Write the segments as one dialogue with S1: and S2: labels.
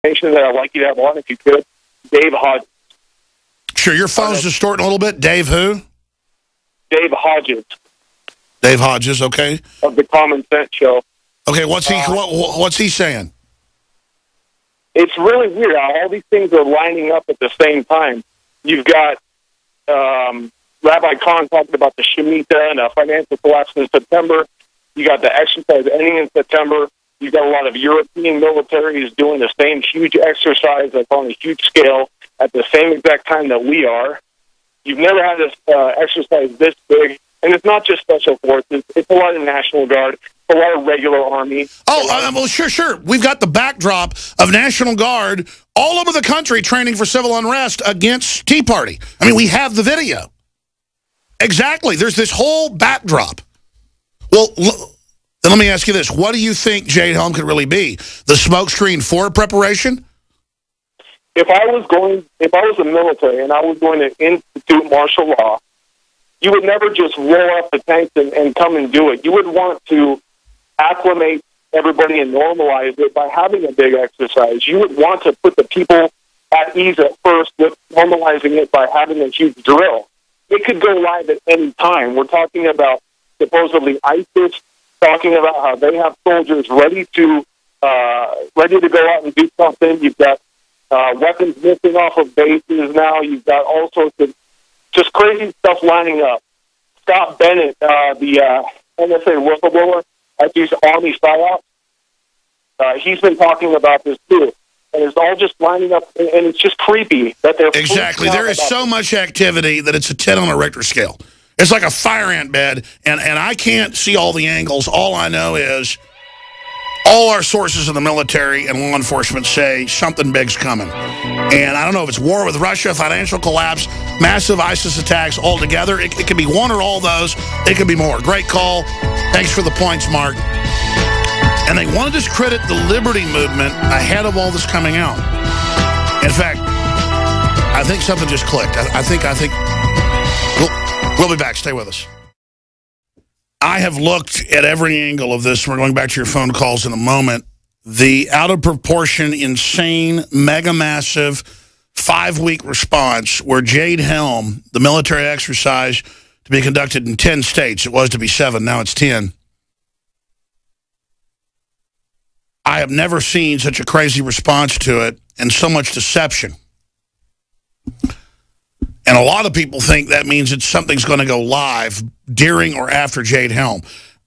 S1: information that I'd like you to have on if you could. Dave Hodges.
S2: Sure, your phone's distorting a little bit. Dave who?
S1: Dave Hodges.
S2: Dave Hodges, okay.
S1: Of the Common Sense Show.
S2: Okay, what's he saying?
S1: It's really weird how all these things are lining up at the same time. You've got Rabbi Khan talking about the Shemitah and a financial collapse in September. You got the exercise ending in September. You've got a lot of European militaries doing the same huge exercise, like on a huge scale, at the same exact time that we are. You've never had this exercise this big. And it's not just special forces. It's a lot of National Guard, a lot of regular Army.
S2: Oh, well, sure. We've got the backdrop of National Guard all over the country training for civil unrest against Tea Party. I mean, we have the video. Exactly. There's this whole backdrop. Well, then let me ask you this. What do you think Jade Helm could really be? The smokescreen for preparation?
S1: If I was the military and I was going to institute martial law, you would never just roll up the tanks and come and do it. You would want to acclimate everybody and normalize it by having a big exercise. You would want to put the people at ease at first with normalizing it by having a huge drill. It could go live at any time. We're talking about supposedly ISIS, talking about how they have soldiers ready to go out and do something. You've got weapons missing off of bases now. You've got all sorts of just crazy stuff lining up. Scott Bennett, the NSA whistleblower at these Army psyops, he's been talking about this too. And it's all just lining up, and it's just creepy that they're...
S2: Exactly. There is so much activity that it's a 10 on a Richter scale. It's like a fire ant bed, and I can't see all the angles. All I know is all our sources in the military and law enforcement say something big's coming. And I don't know if it's war with Russia, financial collapse, massive ISIS attacks altogether. It could be one or all of those. It could be more. Great call. Thanks for the points, Mark. And they want to discredit the liberty movement ahead of all this coming out. In fact, I think something just clicked. I think we'll be back. Stay with us. I have looked at every angle of this. We're going back to your phone calls in a moment. The out-of-proportion, insane, mega-massive 5-week response where Jade Helm, the military exercise to be conducted in 10 states, it was to be 7, now it's 10. I have never seen such a crazy response to it and so much deception. And a lot of people think that means that something's going to go live during or after Jade Helm.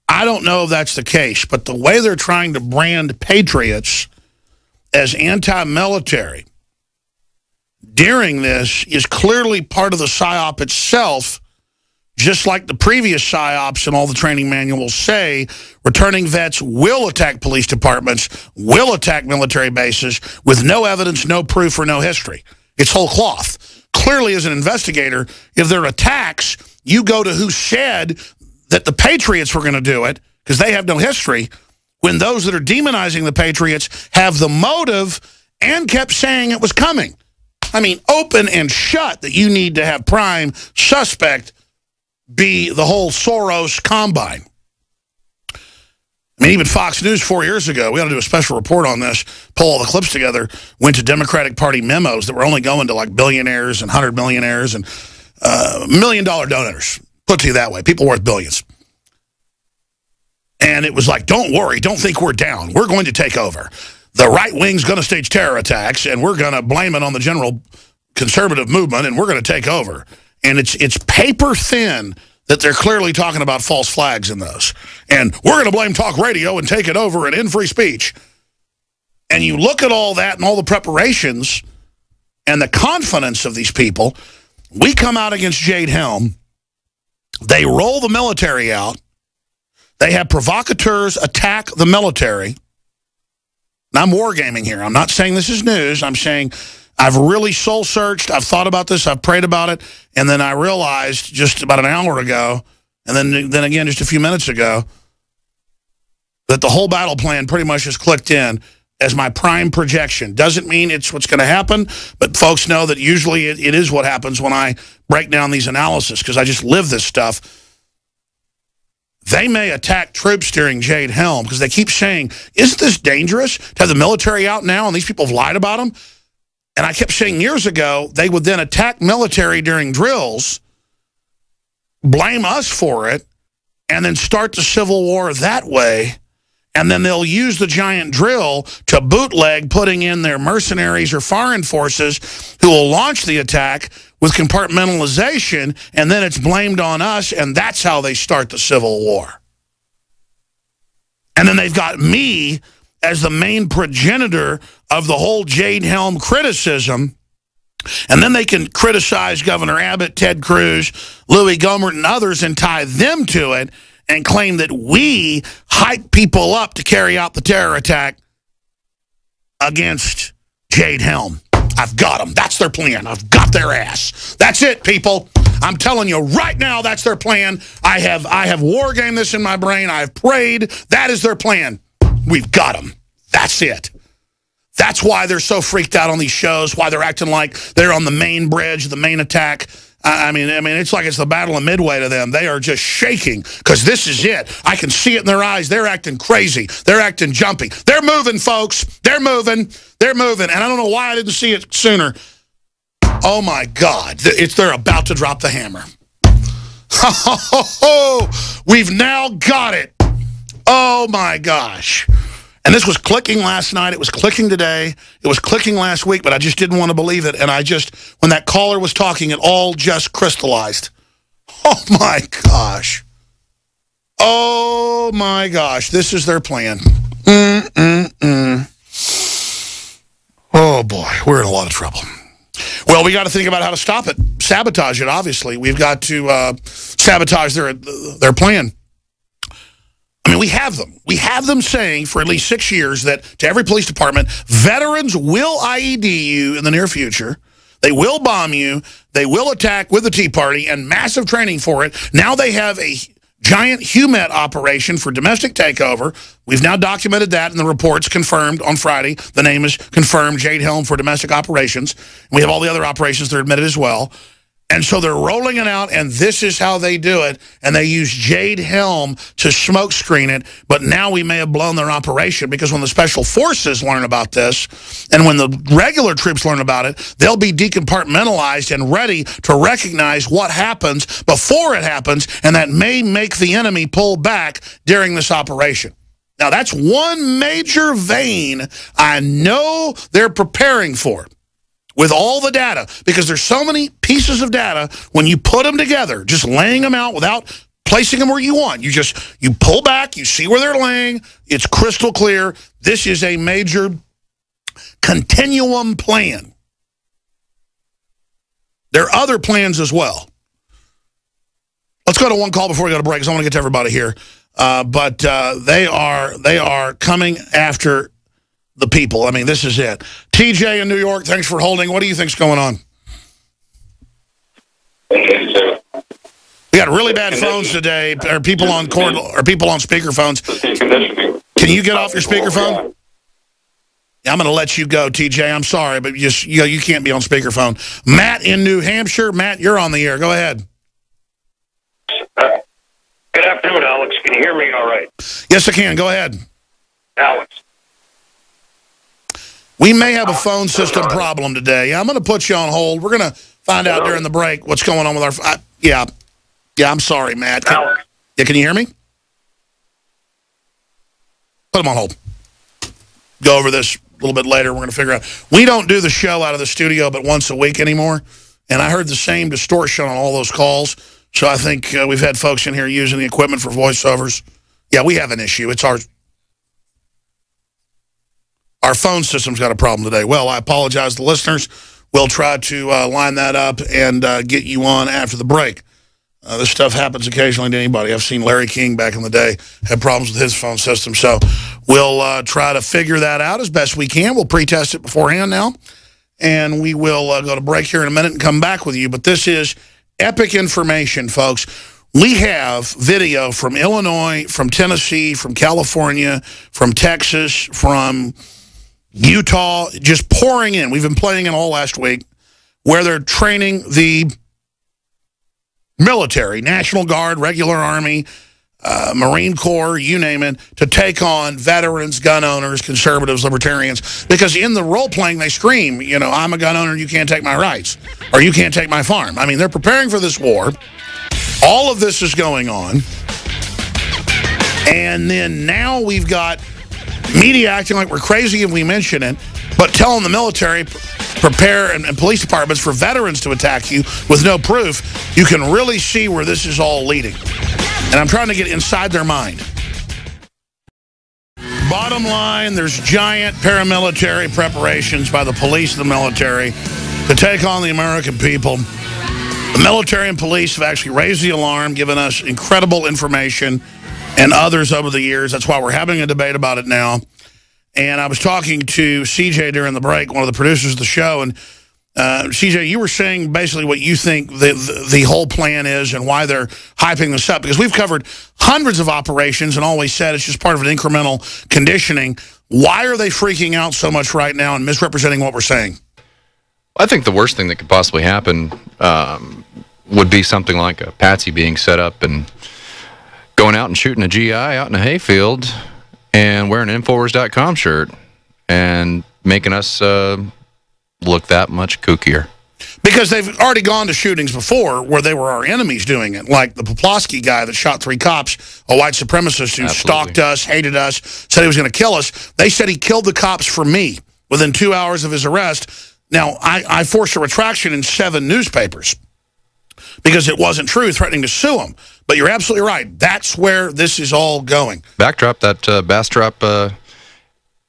S2: I don't know if that's the case, but the way they're trying to brand patriots as anti-military during this is clearly part of the PSYOP itself, just like the previous PSYOPs and all the training manuals say. Returning vets will attack police departments, will attack military bases with no evidence, no proof, or no history. It's whole cloth. Clearly, as an investigator, if there are attacks, you go to who said that the Patriots were going to do it, because they have no history, when those that are demonizing the Patriots have the motive and kept saying it was coming. I mean, open and shut that you need to have prime suspect be the whole Soros combine. I mean, even Fox News 4 years ago, we ought to do a special report on this, pull all the clips together, went to Democratic Party memos that were only going to like billionaires and 100 millionaires and $1 million donors. Put to you that way, people worth billions. And it was like, don't worry, don't think we're down. We're going to take over. The right wing's going to stage terror attacks, and we're going to blame it on the general conservative movement, and we're going to take over. And it's paper thin that they're clearly talking about false flags in those. And we're going to blame talk radio and take it over and end free speech. And you look at all that and all the preparations and the confidence of these people. We come out against Jade Helm. They roll the military out. They have provocateurs attack the military. And I'm wargaming here. I'm not saying this is news. I'm saying I've really soul-searched. I've thought about this. I've prayed about it. And then I realized just about an hour ago, and then again just a few minutes ago, that the whole battle plan pretty much has clicked in as my prime projection. Doesn't mean it's what's going to happen, but folks know that usually it is what happens when I break down these analyses, because I just live this stuff. they may attack troops during Jade Helm because they keep saying, isn't this dangerous to have the military out now and these people have lied about them? And I kept saying years ago, they would then attack military during drills, blame us for it, and then start the Civil War that way. And then they'll use the giant drill to bootleg putting in their mercenaries or foreign forces who will launch the attack with compartmentalization, and then it's blamed on us, and that's how they start the Civil War. And then they've got me as the main progenitor of the whole Jade Helm criticism, and then they can criticize Governor Abbott, Ted Cruz, Louis Gohmert, and others and tie them to it, and claim that we hype people up to carry out the terror attack against Jade Helm. I've got them. That's their plan. I've got their ass. That's it, people. I'm telling you right now, that's their plan. I have war gamed this in my brain. I've prayed. That is their plan. We've got them. That's it. That's why they're so freaked out on these shows, why they're acting like they're on the main bridge, the main attack. I mean, it's like it's the Battle of Midway to them. They are just shaking because this is it. I can see it in their eyes. They're acting crazy. They're acting jumpy. They're moving, folks. They're moving. They're moving. And I don't know why I didn't see it sooner. Oh, my God. They're about to drop the hammer. We've now got it. Oh, my gosh. And this was clicking last night. It was clicking today. It was clicking last week, but I just didn't want to believe it. And when that caller was talking, it all just crystallized. Oh, my gosh. Oh, my gosh. This is their plan. Oh, boy. We're in a lot of trouble. Well, we got to think about how to stop it. Sabotage it, obviously. We've got to sabotage their plan. I mean, we have them. We have them saying for at least 6 years that to every police department, veterans will IED you in the near future. They will bomb you. They will attack with the Tea Party and massive training for it. Now they have a giant HUMET operation for domestic takeover. We've now documented that in the reports confirmed on Friday. The name is confirmed, Jade Helm for domestic operations. We have all the other operations that are admitted as well. And so they're rolling it out, and this is how they do it. And they use Jade Helm to smokescreen it. But now we may have blown their operation because when the special forces learn about this and when the regular troops learn about it, they'll be decompartmentalized and ready to recognize what happens before it happens. And that may make the enemy pull back during this operation. Now, that's one major vein I know they're preparing for. With all the data, because there's so many pieces of data, when you put them together, just laying them out without placing them where you want, you pull back, you see where they're laying, it's crystal clear. This is a major continuum plan. There are other plans as well. Let's go to one call before we go to break, because I want to get to everybody here. But they are coming after the people. I mean, this is it. TJ in New York, thanks for holding. What do you think's going on? We got really bad phones today. Are people on cord? Are people on speakerphones? Can you get off your speakerphone? Yeah, I'm going to let you go, TJ. I'm sorry, but you can't be on speakerphone. Matt in New Hampshire. Matt, you're on the air. Go ahead.
S3: Good afternoon, Alex. Can you hear me all right?
S2: Yes, I can. Go ahead.
S3: Alex.
S2: We may have a phone system problem today. I'm going to put you on hold. We're going to find out during the break what's going on with our... Yeah, I'm sorry, Matt. Can you hear me? Put him on hold. Go over this a little bit later. We're going to figure out... We don't do the show out of the studio but once a week anymore. And I heard the same distortion on all those calls. So I think we've had folks in here using the equipment for voiceovers. Yeah, we have an issue. It's our phone system's got a problem today. Well, I apologize to the listeners. We'll try to line that up and get you on after the break. This stuff happens occasionally to anybody. I've seen Larry King back in the day have problems with his phone system. So we'll try to figure that out as best we can. We'll pre-test it beforehand now. And we will go to break here in a minute and come back with you. But this is epic information, folks. We have video from Illinois, from Tennessee, from California, from Texas, from Utah, just pouring in. We've been playing it all last week, where they're training the military, National Guard, regular Army, Marine Corps, you name it, to take on veterans, gun owners, conservatives, libertarians. Because in the role-playing, they scream, you know, I'm a gun owner, you can't take my rights. Or you can't take my farm. I mean, they're preparing for this war. All of this is going on. And then now we've got media acting like we're crazy if we mention it, but telling the military, prepare, and police departments for veterans to attack you with no proof. You can really see where this is all leading. And I'm trying to get inside their mind. Bottom line, there's giant paramilitary preparations by the police and the military to take on the American people. The military and police have actually raised the alarm, given us incredible information, and others over the years. That's why we're having a debate about it now. And I was talking to CJ during the break, one of the producers of the show, and CJ, you were saying basically what you think the whole plan is and why they're hyping this up. Because we've covered hundreds of operations and always said it's just part of an incremental conditioning. Why are they freaking out so much right now and misrepresenting what we're saying?
S4: I think the worst thing that could possibly happen would be something like a patsy being set up and going out and shooting a GI out in a hayfield and wearing an Infowars.com shirt and making us look that much kookier.
S2: Because they've already gone to shootings before where they were our enemies doing it, like the Poplawski guy that shot 3 cops, a white supremacist who stalked us, hated us, said he was going to kill us. They said he killed the cops for me within 2 hours of his arrest. Now, I forced a retraction in 7 newspapers because it wasn't true, threatening to sue him. But you're absolutely right. That's where this is all going.
S4: Backdrop, that Bastrop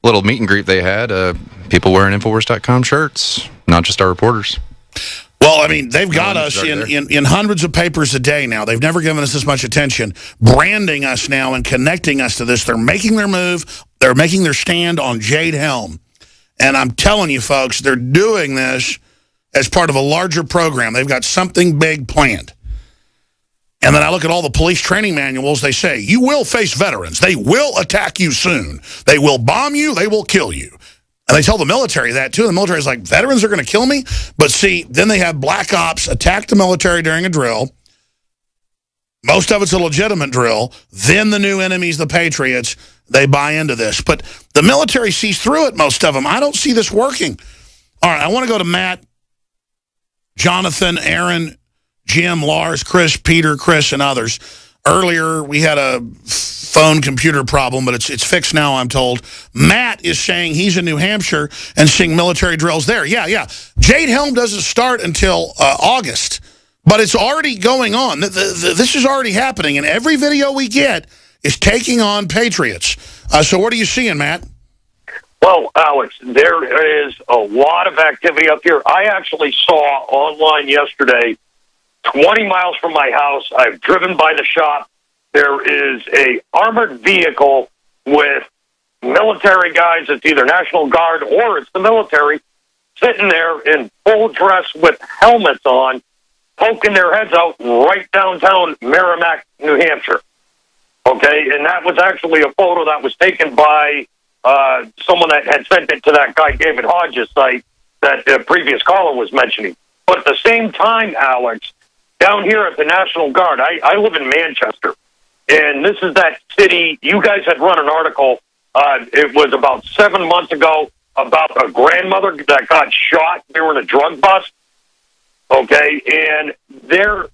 S4: little meet and greet they had, people wearing Infowars.com shirts, not just our reporters.
S2: Well, I mean, they've got us in hundreds of papers a day now. They've never given us this much attention, branding us now and connecting us to this. They're making their move. They're making their stand on Jade Helm. And I'm telling you, folks, they're doing this as part of a larger program. They've got something big planned. And then I look at all the police training manuals. They say, you will face veterans. They will attack you soon. They will bomb you. They will kill you. And they tell the military that, too. The military is like, veterans are going to kill me? But see, then they have black ops attack the military during a drill. Most of it's a legitimate drill. Then the new enemies, the Patriots, they buy into this. But the military sees through it, most of them. I don't see this working. All right, I want to go to Matt, Jonathan, Aaron, Jim, Lars, Chris, Peter, Chris, and others. Earlier, we had a phone-computer problem, but it's fixed now, I'm told. Matt is saying he's in New Hampshire and seeing military drills there. Yeah. Jade Helm doesn't start until August, but it's already going on. This is already happening, and every video we get is taking on Patriots. So what are you seeing, Matt?
S3: Well, Alex, there is a lot of activity up here. I actually saw online yesterday, 20 miles from my house, I've driven by the shop. There is a armored vehicle with military guys. It's either National Guard or it's the military sitting there in full dress with helmets on, poking their heads out right downtown Merrimack, New Hampshire. Okay, and that was actually a photo that was taken by someone that had sent it to that guy David Hodges' site that the previous caller was mentioning. But at the same time, Alex, down here at the National Guard, I live in Manchester, and this is that city. You guys had run an article, it was about 7 months ago, about a grandmother that got shot. They were in a drug bust, okay, and the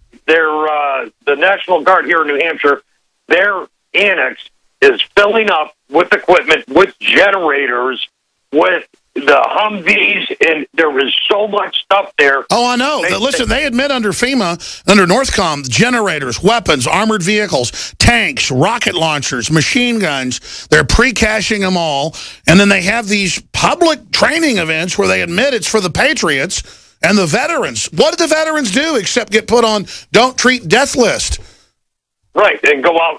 S3: National Guard here in New Hampshire, their annex is filling up with equipment, with generators, with the Humvees, and there is so much stuff there.
S2: Oh, I know. Listen, they admit under FEMA, under Northcom, generators, weapons, armored vehicles, tanks, rocket launchers, machine guns, they're pre-caching them all, and then they have these public training events where they admit it's for the Patriots and the veterans. What did the veterans do except get put on don't treat death list?
S3: Right, and go out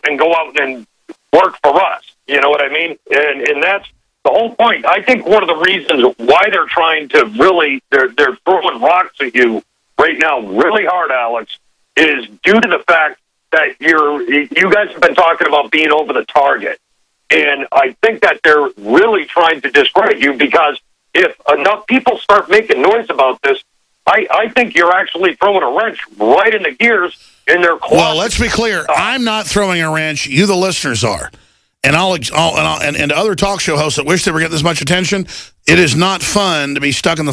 S3: and work for us. You know what I mean? And that's the whole point. I think one of the reasons why they're trying to really, they're throwing rocks at you right now really hard, Alex, is due to the fact that you guys have been talking about being over the target. And I think that they're really trying to discredit you because if enough people start making noise about this, I think you're actually throwing a wrench right in the gears in their closet.
S2: Well, let's be clear. I'm not throwing a wrench. You, the listeners, are. And and to other talk show hosts that wish they were getting this much attention, it is not fun to be stuck in the